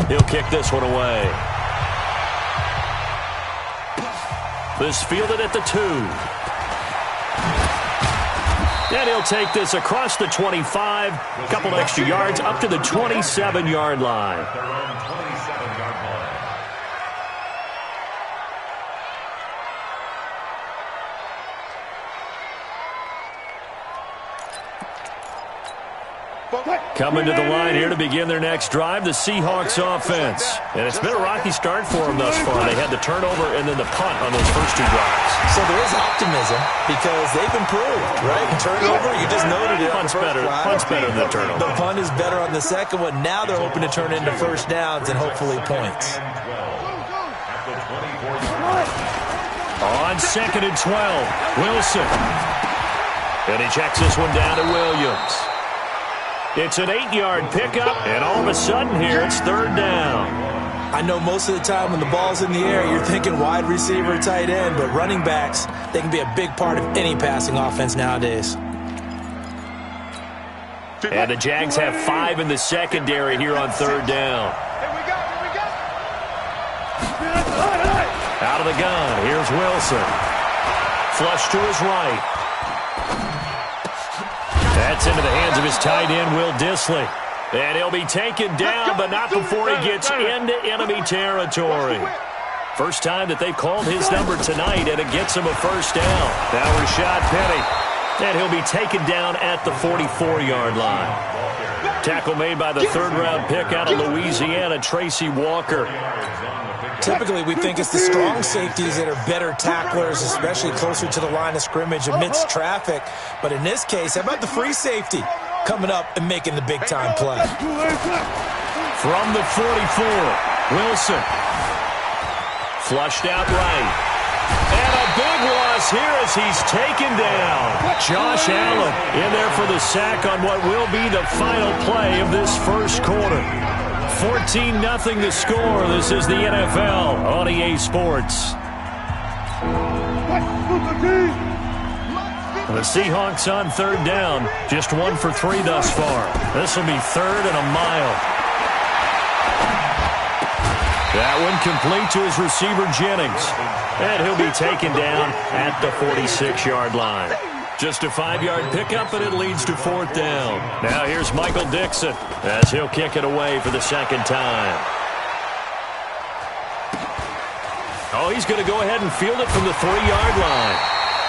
He'll kick this one away. This fielded at the 2. And he'll take this across the 25, a couple extra yards up to the 27-yard line. Coming to the line here to begin their next drive, the Seahawks offense. And it's been a rocky start for them thus far. They had the turnover and then the punt on those first 2 drives. So there is optimism because they've improved, right? Turnover, you just noted it. Punt's better than the turnover. The punt is better on the second one. Now they're hoping to turn into first downs and hopefully points. On 2nd and 12, Wilson. And he checks this one down to Williams. It's an 8-yard pickup, and all of a sudden here, it's 3rd down. I know most of the time when the ball's in the air, you're thinking wide receiver, tight end, but running backs, they can be a big part of any passing offense nowadays. And the Jags have 5 in the secondary here on 3rd down. Out of the gun, here's Wilson. Flush to his right. That's into the hands of his tight end, Will Dissly. And he'll be taken down, but not before he gets into enemy territory. First time that they've called his number tonight, and it gets him a first down. Now Rashad Penny. And he'll be taken down at the 44-yard line. Tackle made by the 3rd-round pick out of Louisiana, Tracy Walker. Typically, we think it's the strong safeties that are better tacklers, especially closer to the line of scrimmage amidst traffic. But in this case, how about the free safety coming up and making the big-time play? From the 44, Wilson. Flushed out right. And a big loss here as he's taken down. Josh Allen in there for the sack on what will be the final play of this first quarter. 14-0 the score. This is the NFL on EA Sports. The Seahawks on 3rd down. Just 1 for 3 thus far. This will be 3rd and a mile. That one complete to his receiver, Jennings. And he'll be taken down at the 46-yard line. Just a 5-yard pickup, and it leads to 4th down. Now here's Michael Dixon as he'll kick it away for the 2nd time. Oh, he's going to go ahead and field it from the 3-yard line.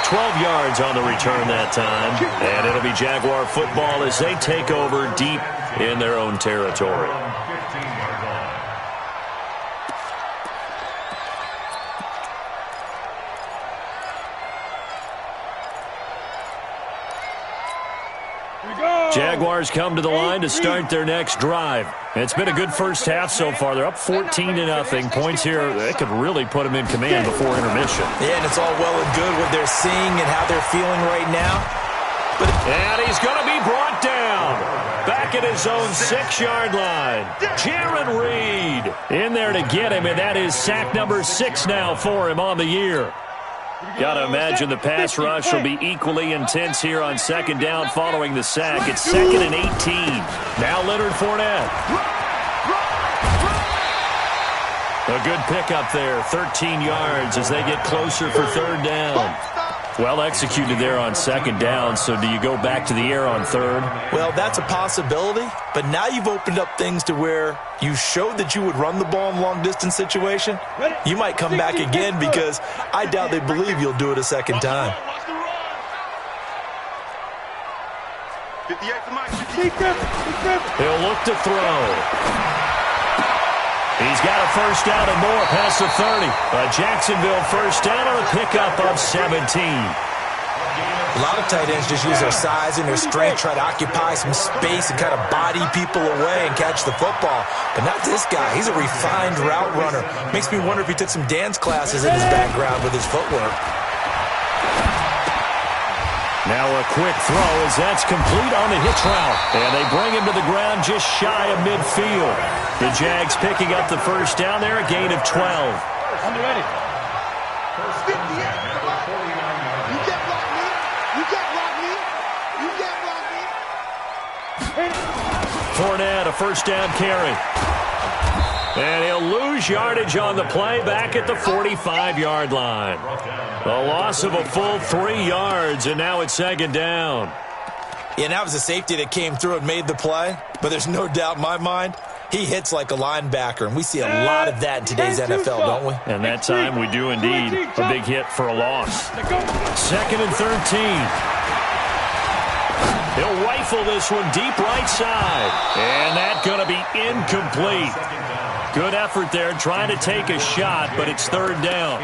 12 yards on the return that time. And it'll be Jaguar football as they take over deep in their own territory. Jaguars come to the line to start their next drive. It's been a good first half so far. They're up 14-0. Points here, that could really put them in command before intermission. Yeah, and it's all well and good what they're seeing and how they're feeling right now. And he's going to be brought down. Back at his own 6-yard line. Jaron Reed in there to get him, and that is sack number 6 now for him on the year. Got to imagine the pass rush will be equally intense here on 2nd down following the sack. It's 2nd and 18. Now Leonard Fournette. A good pickup there, 13 yards as they get closer for 3rd down. Well executed there on 2nd down, so do you go back to the air on 3rd? Well, that's a possibility, but now you've opened up things to where you showed that you would run the ball in long-distance situation. You might come back again because I doubt they believe you'll do it a 2nd time. He'll look to throw. He's got a first down and more past the 30. A Jacksonville first down on a pickup of 17. A lot of tight ends just use their size and their strength, try to occupy some space and kind of body people away and catch the football. But not this guy. He's a refined route runner. Makes me wonder if he took some dance classes in his background with his footwork. Now a quick throw as that's complete on the hitch route. And they bring him to the ground just shy of midfield. The Jags picking up the first down there, a gain of 12. I'm ready. Fournette, a first down carry. And he'll lose yardage on the play back at the 45-yard line. A loss of a full 3 yards, and now it's second down. Yeah, and that was a safety that came through and made the play. But there's no doubt in my mind, he hits like a linebacker, and we see a lot of that in today's NFL, don't we? And that time we do indeed. A big hit for a loss. Second and 13. He'll rifle this one deep right side. And that's going to be incomplete. Good effort there trying to take a shot, but it's third down.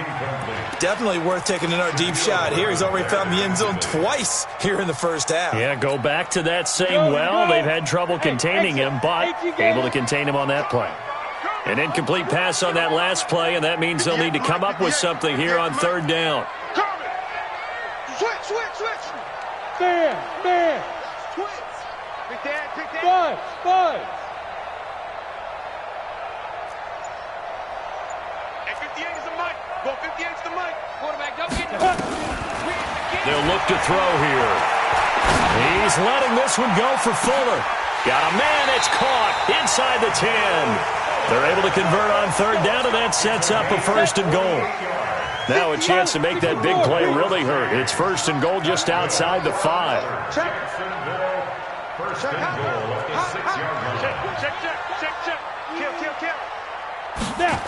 Definitely worth taking another deep shot here. He's already found the end zone twice here in the first half. Yeah, go back to that same well. They've had trouble containing him, but able to contain him on that play. An incomplete pass on that last play, and that means they'll need to come up with something here on third down. Switch. Man. Quick down. Five. They'll look to throw here. He's letting this one go for Fuller. Got a man, it's caught inside the 10. They're able to convert on third down, and that sets up a first and goal. Now a chance to make that big play really hurt. It's first and goal just outside the 5. Check. Now.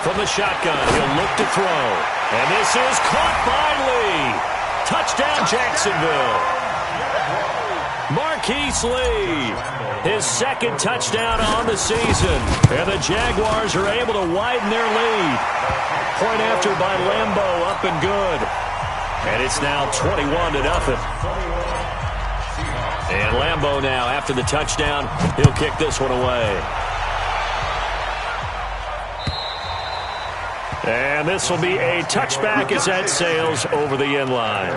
From the shotgun, he'll look to throw. And this is caught by Lee. Touchdown, Jacksonville. Marquise Lee, his second touchdown on the season. And the Jaguars are able to widen their lead. Point after by Lambeau, up and good. And it's now 21-0. And Lambeau now, after the touchdown, he'll kick this one away. And this will be a touchback as that sails over the end line.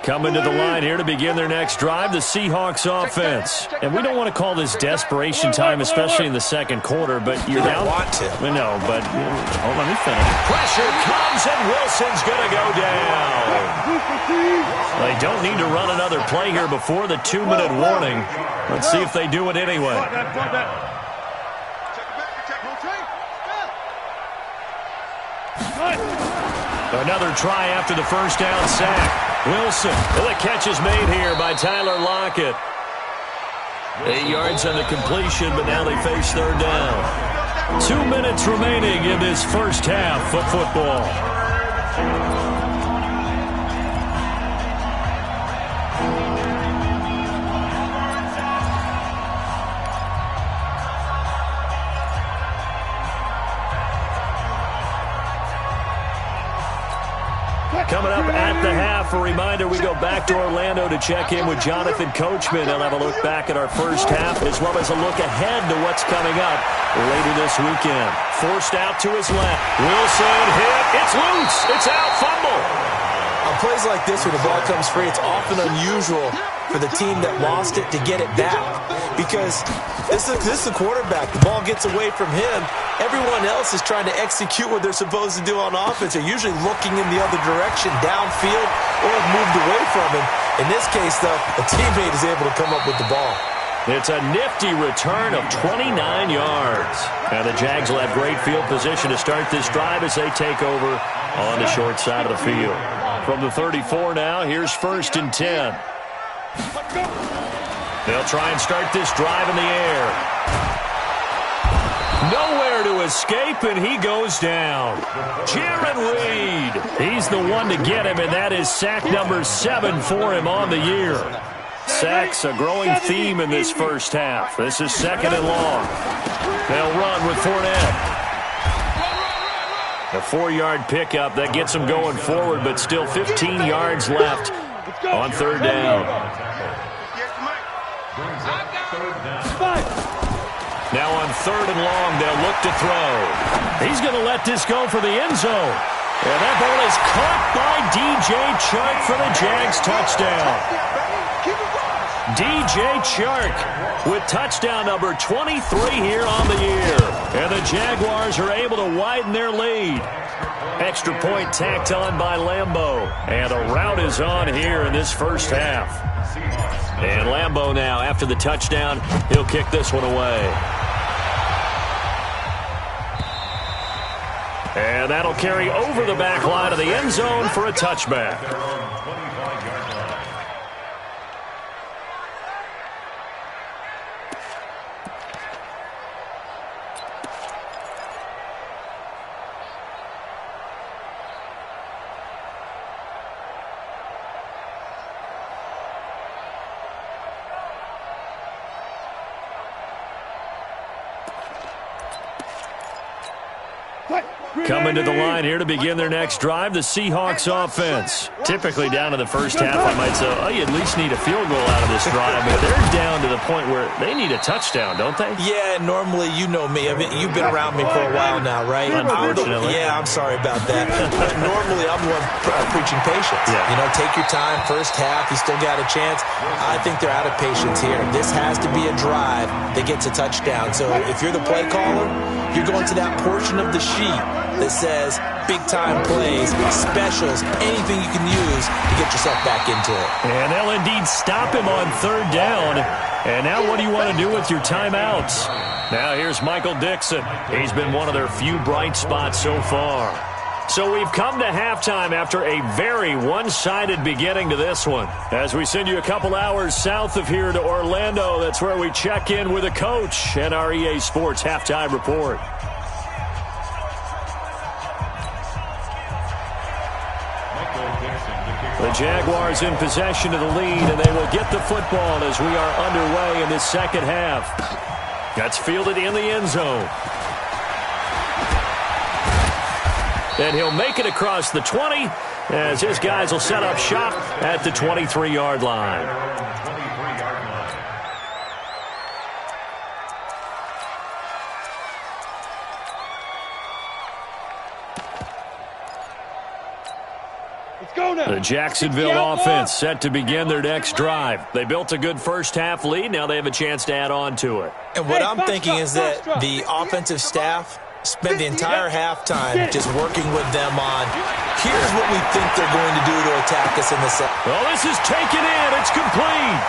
Coming to the line here to begin their next drive, the Seahawks offense. And we don't want to call this desperation time, especially in the second quarter, but you're down. Want to. No, but hold on, let me finish. Pressure comes, and Wilson's going to go down. They don't need to run another play here before the 2-minute warning. Let's see if they do it anyway. Another try after the first down sack. Wilson, and the catch is made here by Tyler Lockett. 8 yards on the completion, but now they face third down. 2 minutes remaining in this first half of football. Coming up at the half, a reminder, we go back to Orlando to check in with Jonathan Coachman. He'll have a look back at our first half as well as a look ahead to what's coming up later this weekend. Forced out to his left. Wilson hit. It's loose. It's out. Fumble. On plays like this, when the ball comes free, it's often unusual for the team that lost it to get it back. Because this is the quarterback. The ball gets away from him. Everyone else is trying to execute what they're supposed to do on offense. They're usually looking in the other direction, downfield, or have moved away from him. In this case, though, a teammate is able to come up with the ball. It's a nifty return of 29 yards. Now the Jags will have great field position to start this drive as they take over on the short side of the field. From the 34 now, here's first and 10. They'll try and start this drive in the air. Nowhere to escape, and he goes down. Jaron Reed, he's the one to get him, and that is sack number 7 for him on the year. Sacks, a growing theme in this first half. This is second and long. They'll run with Fournette. A 4-yard pickup that gets them going forward, but still 15 yards left on third down. Now on third and long, they'll look to throw. He's going to let this go for the end zone. And that ball is caught by DJ Chark for the Jags touchdown. DJ Chark with touchdown number 23 here on the year. And the Jaguars are able to widen their lead. Extra point tacked on by Lambeau. And a rout is on here in this first half. And Lambeau now, after the touchdown, he'll kick this one away. And that'll carry over the back line of the end zone for a touchback. Coming to the line here to begin their next drive, the Seahawks offense. Typically down to the first half, I might say, oh, you at least need a field goal out of this drive. But they're down to the point where they need a touchdown, don't they? Yeah, normally, you know me. I mean, you've been around me for a while now, right? Unfortunately. Yeah, I'm sorry about that. But normally, I'm the one preaching patience. Yeah. You know, take your time. First half, you still got a chance. I think they're out of patience here. This has to be a drive that gets a touchdown. So if you're the play caller, you're going to that portion of the sheet that says big-time plays, specials, anything you can use to get yourself back into it. And they'll indeed stop him on third down. And now what do you want to do with your timeouts? Now here's Michael Dixon. He's been one of their few bright spots so far. So we've come to halftime after a very one-sided beginning to this one. As we send you a couple hours south of here to Orlando, that's where we check in with a coach and our EA Sports Halftime Report. The Jaguars in possession of the lead, and they will get the football as we are underway in this second half. That's fielded in the end zone. And he'll make it across the 20 as his guys will set up shop at the 23-yard line. The Jacksonville offense set to begin their next drive. They built a good first-half lead. Now they have a chance to add on to it. And what I'm thinking is that the offensive staff spent the entire halftime just working with them on, here's what we think they're going to do to attack us in the second. Well, this is taken in. It's complete.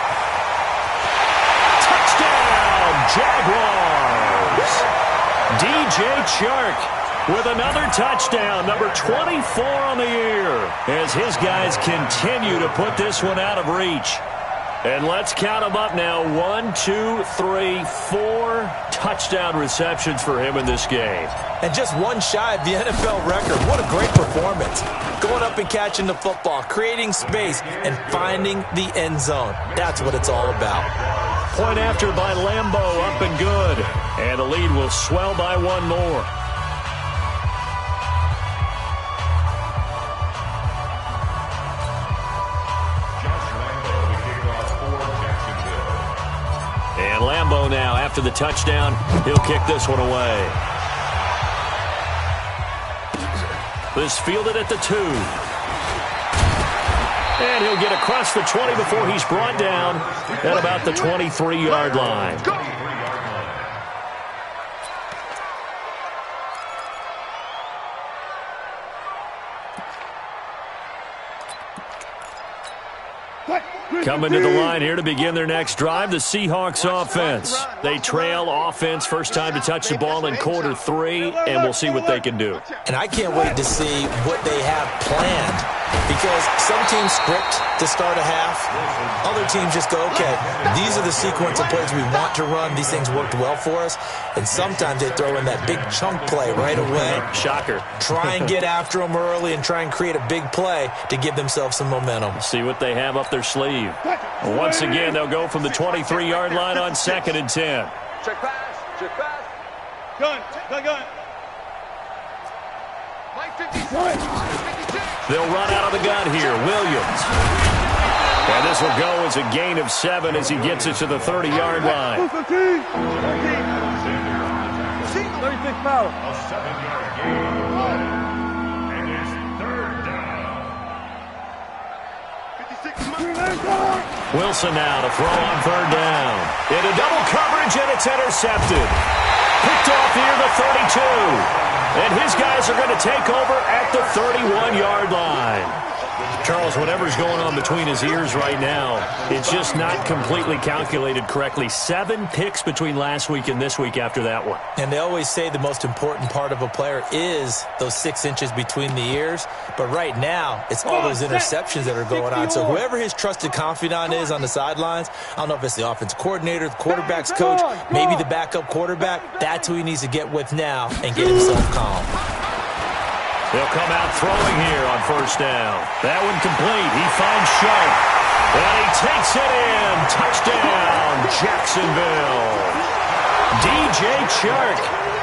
Touchdown, Jaguars. DJ Chark with another touchdown, number 24 on the year, as his guys continue to put this one out of reach. And let's count them up now. 1, 2, 3, 4 touchdown receptions for him in this game. And just one shy of the NFL record. What a great performance. Going up and catching the football, creating space, and finding the end zone. That's what it's all about. Point after by Lambeau, up and good. And the lead will swell by one more. And Lambeau now, after the touchdown, he'll kick this one away. This fielded at the 2. And he'll get across the 20 before he's brought down at about the 23-yard line. Coming to the line here to begin their next drive, the Seahawks offense. They trail offense first time to touch the ball in quarter 3, and we'll see what they can do. And I can't wait to see what they have planned, because some teams script to start a half. Other teams just go, okay, these are the sequence of plays we want to run. These things worked well for us. And sometimes they throw in that big chunk play right away. Shocker. Try and get after them early and try and create a big play to give themselves some momentum. See what they have up their sleeve. Once again, they'll go from the 23-yard line on 2nd and 10. Check pass. Check pass. Gun. Gun. Mike 56. They'll run out of the gun here. Williams. And this will go as a gain of 7 as he gets it to the 30-yard line. 15. 36 foul. A 7-yard gain. And it's 3rd down. 56. Wilson now to throw on third down. Into double coverage, and it's intercepted. Picked off near the 32. And his guys are going to take over at the 31-yard line. Charles, whatever's going on between his ears right now, it's just not completely calculated correctly. 7 picks between last week and this week after that one. And they always say the most important part of a player is those 6 inches between the ears. But right now, it's all those interceptions that are going on. So whoever his trusted confidant is on the sidelines, I don't know if it's the offense coordinator, the quarterback's coach, maybe the backup quarterback, that's who he needs to get with now and get himself calm. They'll come out throwing here on first down. That one complete. He finds Sharp. And he takes it in. Touchdown, Jacksonville. DJ Chark,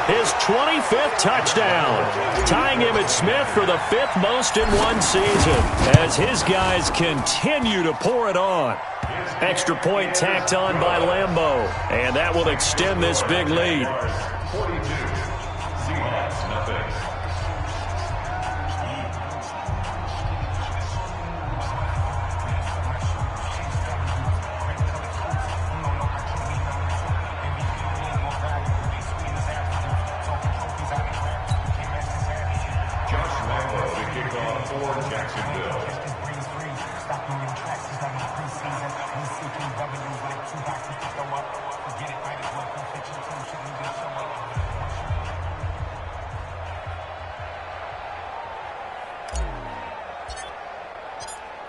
his 25th touchdown. Tying Emmitt Smith for the 5th most in one season as his guys continue to pour it on. Extra point tacked on by Lambeau. And that will extend this big lead. 42. Seahawks, nothing.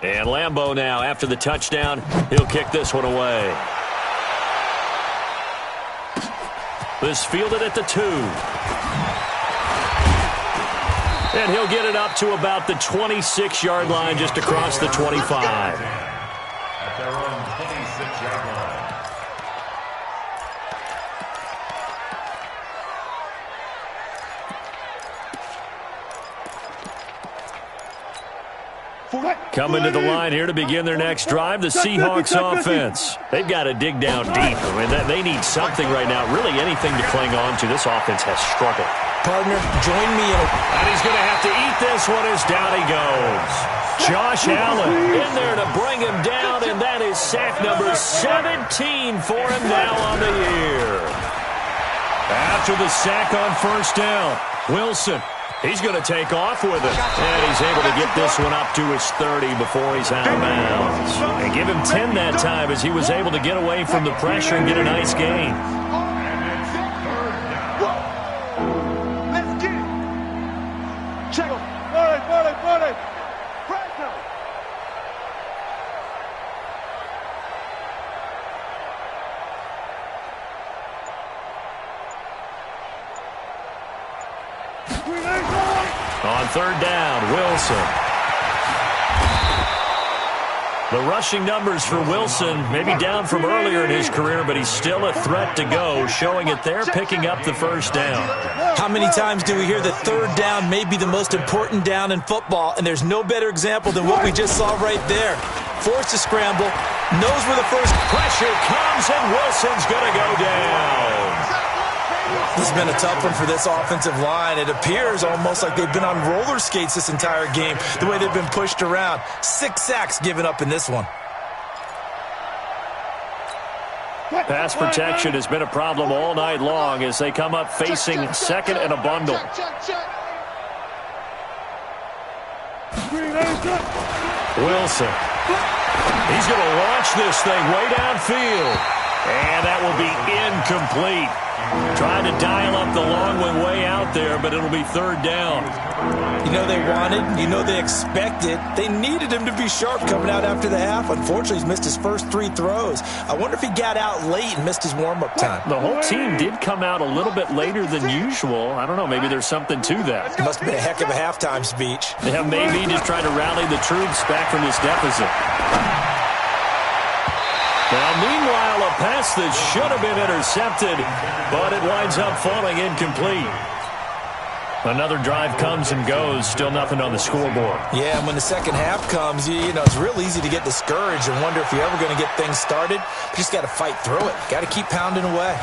And Lambeau now, after the touchdown, he'll kick this one away. This fielded at the 2. And he'll get it up to about the 26-yard line, just across the 25. At their own 26-yard line. Coming to the line here to begin their next drive, the Seahawks offense. They've got to dig down deep. I mean, they need something right now, really anything to cling on to. This offense has struggled. Partner, join me in. And he's going to have to eat this one as down he goes. Josh Allen in there to bring him down, and that is sack number 17 for him now on the year. After the sack on first down, Wilson. He's going to take off with it. And he's able to get this one up to his 30 before he's out of bounds. And give him 10 that time as he was able to get away from the pressure and get a nice gain. Let's get it. Check him. Buddy. Press him. On third down, Wilson. The rushing numbers for Wilson maybe down from earlier in his career, but he's still a threat to go, showing it there, picking up the first down. How many times do we hear that third down may be the most important down in football, and there's no better example than what we just saw right there. Forced to scramble, knows where the first pressure comes, and Wilson's going to go down. This has been a tough one for this offensive line. It appears almost like they've been on roller skates this entire game, the way they've been pushed around. 6 sacks given up in this one. Pass protection has been a problem all night long as they come up facing second and a bundle. Wilson. He's going to launch this thing way downfield. And that will be incomplete. Trying to dial up the long one way out there, but it'll be third down. You know they wanted, you know they expected. They needed him to be sharp coming out after the half. Unfortunately, he's missed his first 3 throws. I wonder if he got out late and missed his warm-up time. The whole team did come out a little bit later than usual. I don't know, maybe there's something to that. Must have been a heck of a halftime speech. Yeah, maybe just trying to rally the troops back from this deficit. Now, meanwhile, a pass that should have been intercepted, but it winds up falling incomplete. Another drive comes and goes, still nothing on the scoreboard. Yeah, and when the second half comes, you know, it's real easy to get discouraged and wonder if you're ever going to get things started. You just got to fight through it. Got to keep pounding away.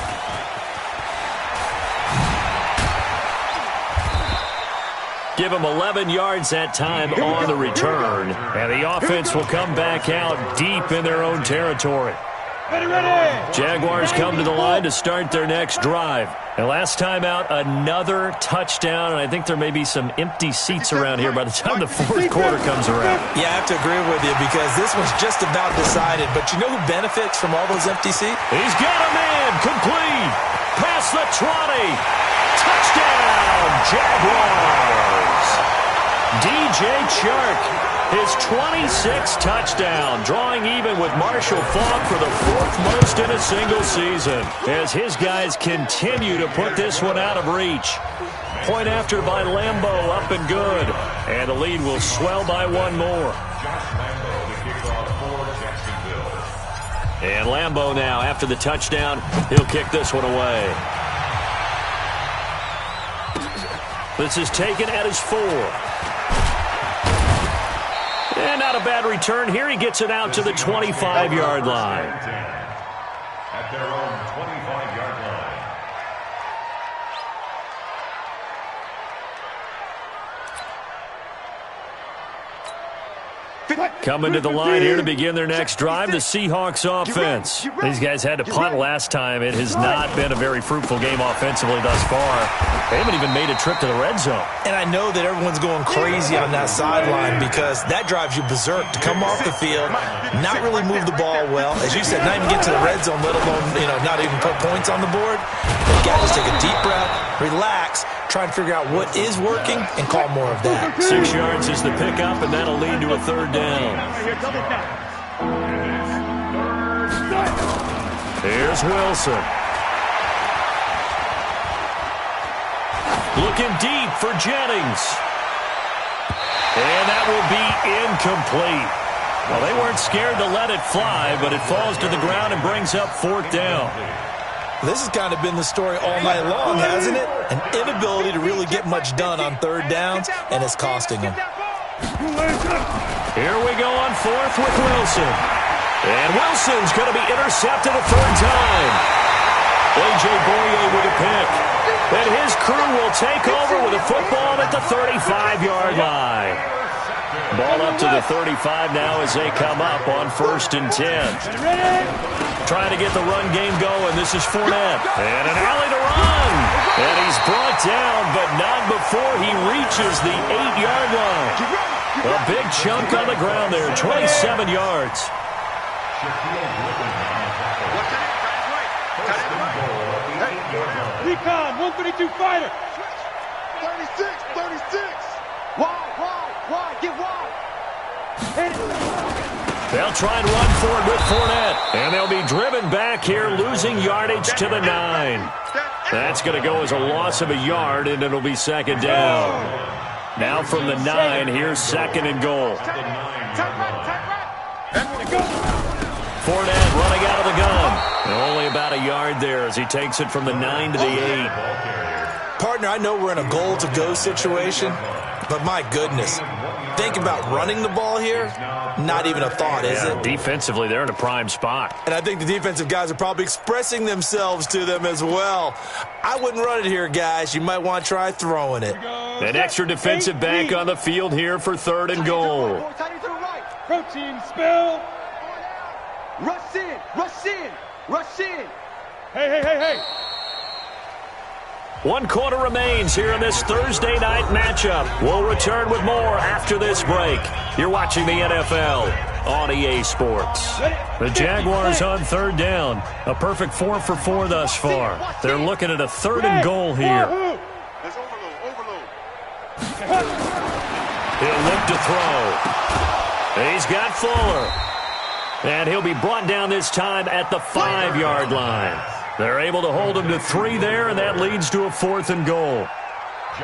Give them 11 yards that time on the return. And the offense will come back out deep in their own territory. Jaguars come to the line to start their next drive. And last time out, another touchdown, and I think there may be some empty seats around here by the time the fourth quarter comes around. Yeah, I have to agree with you because this one's just about decided. But you know who benefits from all those empty seats? He's got a man, complete, past the 20, touchdown, Jaguars. DJ Chark. His 26th touchdown, drawing even with Marshall Faulk for the fourth most in a single season, as his guys continue to put this one out of reach. Point after by Lambeau, up and good, and the lead will swell by one more. And Lambeau now, after the touchdown, he'll kick this one away. This is taken at his 4. And not a bad return here. He gets it out to the 25-yard line. At their own 25-yard line. Coming to the line here to begin their next drive, the Seahawks offense. These guys had to punt last time. It has not been a very fruitful game offensively thus far. They haven't even made a trip to the red zone. And I know that everyone's going crazy on that sideline because that drives you berserk to come off the field, not really move the ball well. As you said, not even get to the red zone, let alone, not even put points on the board. You got to just take a deep breath, relax, try and figure out what is working and call more of that. 6 yards is the pickup, and that'll lead to a third down. Here's Wilson. Looking deep for Jennings. And that will be incomplete. Well, they weren't scared to let it fly, but it falls to the ground and brings up fourth down. This has kind of been the story all night long, hasn't it? An inability to really get much done on third downs, and it's costing them. Here we go on fourth with Wilson. And Wilson's going to be intercepted a third time. A.J. Boyer with a pick. And his crew will take over with a football at the 35-yard line. Ball up to the 35 now as they come up on 1st and 10. Trying to get the run game going. This is Fournette. And an alley to run. And he's brought down, but not before he reaches the 8-yard line. A big chunk on the ground there, 27 yards. Recon, 132 fighter. 36. Wide, get wide. They'll try and run for it with Fournette. And they'll be driven back here, losing yardage to the 9. That's going to go as a loss of a yard, and it'll be second down. Now from the 9, here's 2nd and goal. Fournette running out of the gun. And only about a yard there as he takes it from the 9 to the 8. Partner, I know we're in a goal-to-go situation, but my goodness, think about running the ball here. Not even a thought, is it? Defensively, they're in a prime spot. And I think the defensive guys are probably expressing themselves to them as well. I wouldn't run it here, guys. You might want to try throwing it. An extra defensive back on the field here for 3rd and goal. Protein spill. Rush in. Hey. 1 quarter remains here in this Thursday night matchup. We'll return with more after this break. You're watching the NFL on EA Sports. The Jaguars on 3rd down. A perfect 4 for 4 thus far. They're looking at a 3rd and goal here. He'll look to throw. He's got Fuller. And he'll be brought down this time at the 5-yard line. They're able to hold him to 3 there, and that leads to a 4th and goal.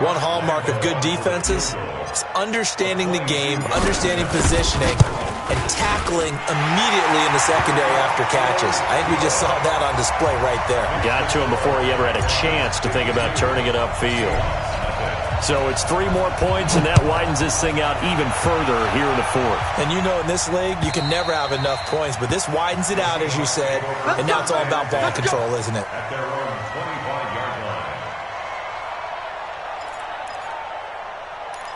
One hallmark of good defenses is understanding the game, understanding positioning, and tackling immediately in the secondary after catches. I think we just saw that on display right there. Got to him before he ever had a chance to think about turning it upfield. So it's 3 more points, and that widens this thing out even further here in the 4th. And you know in this league, you can never have enough points, but this widens it out, as you said, and now it's all about ball control, isn't it? At their own 25-yard line. 4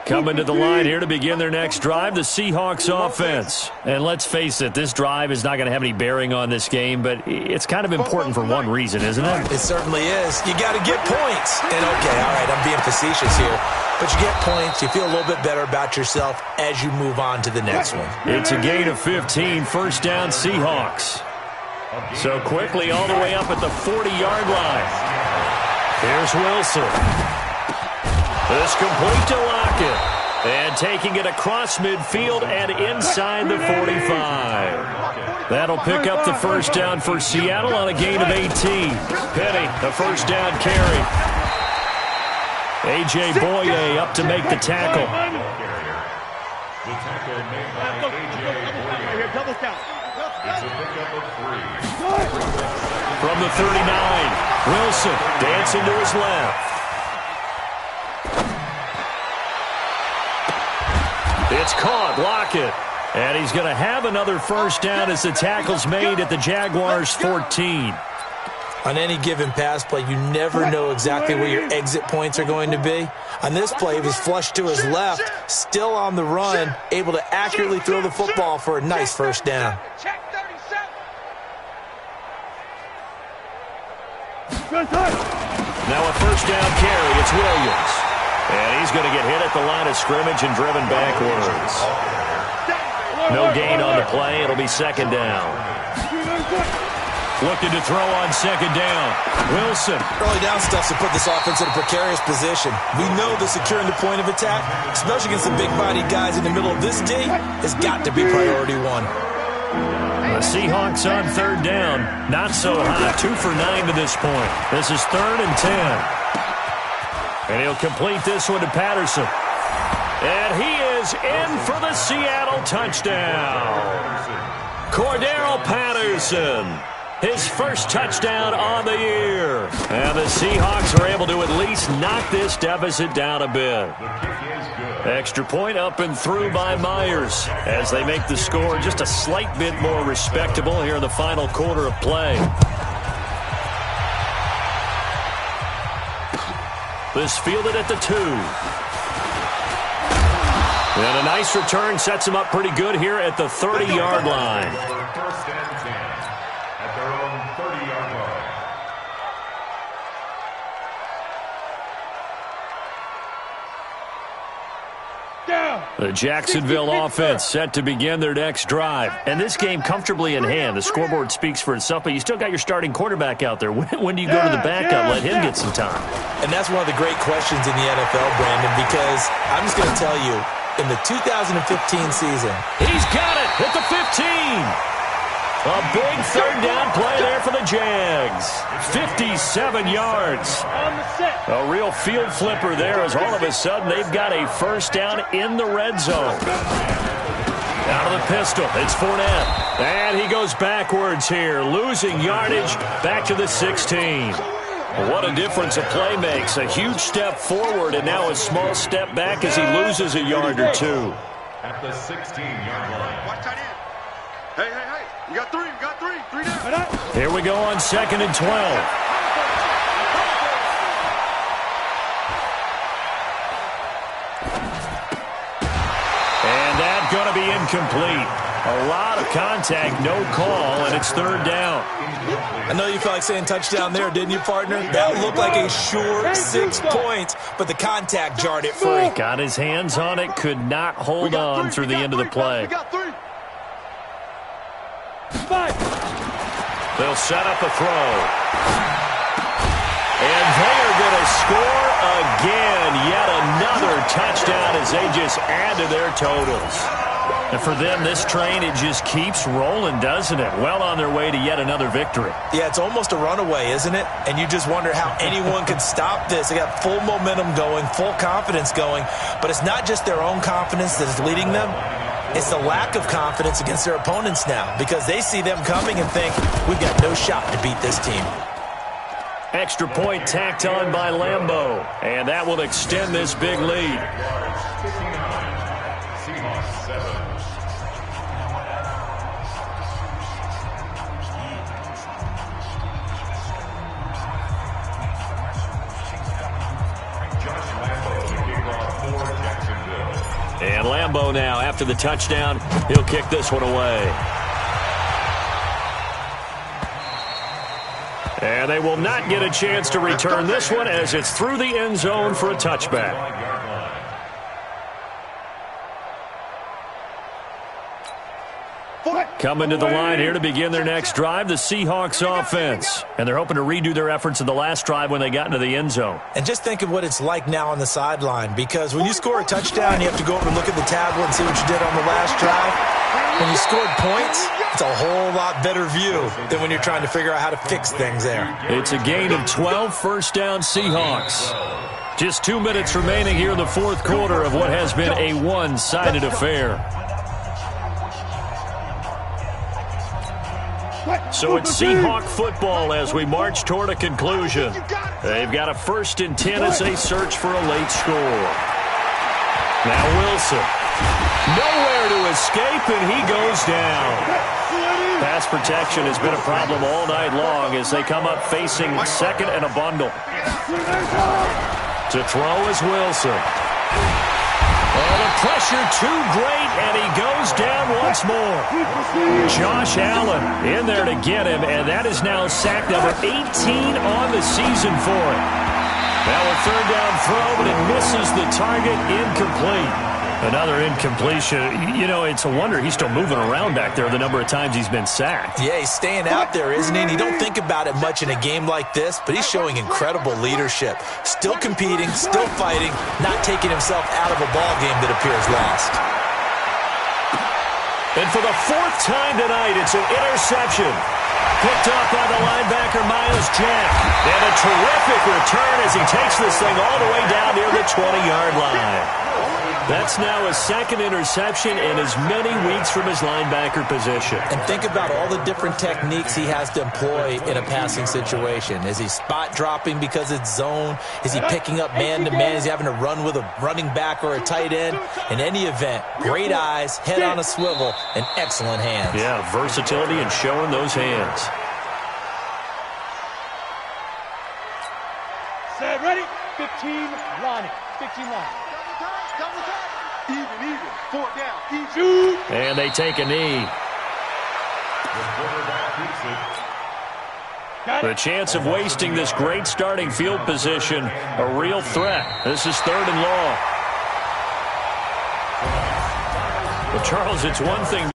Coming to the line here to begin their next drive, the Seahawks offense. And let's face it, this drive is not going to have any bearing on this game, but it's kind of important for one reason, isn't it? It certainly is. You got to get points. And okay, all right, I'm being facetious here. But you get points, you feel a little bit better about yourself as you move on to the next one. It's a gain of 15, first down Seahawks. So quickly all the way up at the 40-yard line. Here's Wilson. This complete to Lockett. And taking it across midfield and inside the 45. That'll pick up the first down for Seattle on a gain of 18. Penny, the first down carry. A.J. Boye up to make the tackle. The tackle made by A.J. Boye. It's a pickup of 3. From the 39, Wilson dancing to his left. It's caught, Lockett. And he's going to have another first down as the tackle's made at the Jaguars' 14. On any given pass play, you never know exactly where your exit points are going to be. On this play, he was flushed to his left, still on the run, able to accurately throw the football for a nice first down. Now a first down carry, it's Williams. And he's going to get hit at the line of scrimmage and driven backwards. No gain on the play. It'll be second down. Looking to throw on second down. Wilson. Early down stuff to put this offense in a precarious position. We know that securing the point of attack, especially against the big-bodied guys in the middle of this D, has got to be priority one. The Seahawks on third down. Not so hot. 2 for 9 to this point. This is 3rd and 10. And he'll complete this one to Patterson. And he is in for the Seattle touchdown. Cordero Patterson. His first touchdown on the year. And the Seahawks are able to at least knock this deficit down a bit. Extra point up and through by Myers as they make the score just a slight bit more respectable here in the final quarter of play. This fielded at the 2. And a nice return sets him up pretty good here at the 30-yard line. First and 10 at their own 30-yard line. The Jacksonville offense set to begin their next drive. And this game comfortably in hand. The scoreboard speaks for itself, but you still got your starting quarterback out there. When do you go to the backup, let him get some time? And that's one of the great questions in the NFL, Brandon, because I'm just going to tell you, in the 2015 season, he's got it at the 15. A big third down play there for the Jags. 57 yards. A real field flipper there as all of a sudden they've got a first down in the red zone. Out of the pistol, it's Fournette. And he goes backwards here, losing yardage back to the 16. What a difference a play makes. A huge step forward and now a small step back as he loses a yard or two. At the 16-yard line. Watch tight end. Hey. We got 3 down. Here we go on 2nd and 12. And that's going to be incomplete. A lot of contact, no call, and it's 3rd down. I know you felt like saying touchdown there, didn't you, partner? That looked like a sure 6 points, but the contact jarred it free. Got his hands on it, could not hold on through the end of the play. They'll set up a throw. And they are going to score again. Yet another touchdown as they just add to their totals. And for them, this train, it just keeps rolling, doesn't it? Well on their way to yet another victory. Yeah, it's almost a runaway, isn't it? And you just wonder how anyone could stop this. They got full momentum going, full confidence going. But it's not just their own confidence that is leading them. It's the lack of confidence against their opponents now because they see them coming and think, we've got no shot to beat this team. Extra point tacked on by Lambeau, and that will extend this big lead. Seahawks 7. Josh Lambeau to kick off for Jacksonville. Lambeau now. After the touchdown, he'll kick this one away. And they will not get a chance to return this one as it's through the end zone for a touchback. Coming to the line here to begin their next drive, the Seahawks offense. And they're hoping to redo their efforts in the last drive when they got into the end zone. And just think of what it's like now on the sideline, because when you score a touchdown, you have to go over and look at the tablet and see what you did on the last drive. When you scored points, it's a whole lot better view than when you're trying to figure out how to fix things there. It's a gain of 12, first down Seahawks. Just 2 minutes remaining here in the fourth quarter of what has been a one-sided affair. So it's Seahawk football as we march toward a conclusion. They've got a 1st and 10 as they search for a late score. Now Wilson. Nowhere to escape, and he goes down. Pass protection has been a problem all night long as they come up facing 2nd and a bundle. To throw is Wilson. Oh, the pressure too great, and he goes down once more. Josh Allen in there to get him, and that is now sack number 18 on the season for him. Now a 3rd down throw, but it misses the target, incomplete. Another incompletion. You know, it's a wonder he's still moving around back there the number of times he's been sacked. Yeah, he's staying out there, isn't he? And you don't think about it much in a game like this, but he's showing incredible leadership. Still competing, still fighting, not taking himself out of a ball game that appears lost. And for the 4th time tonight, it's an interception. Picked up by the linebacker, Myles Jack. And a terrific return as he takes this thing all the way down near the 20-yard line. That's now his 2nd interception in as many weeks from his linebacker position. And think about all the different techniques he has to employ in a passing situation. Is he spot dropping because it's zone? Is he picking up man-to-man? Is he having to run with a running back or a tight end? In any event, great eyes, head on a swivel, and excellent hands. Yeah, versatility and showing those hands. Set, ready? 15 line. 15 line. Even, 4th down, easy. And they take a knee. The chance of wasting this great starting field position, a real threat. This is 3rd and long. But Charles, it's one thing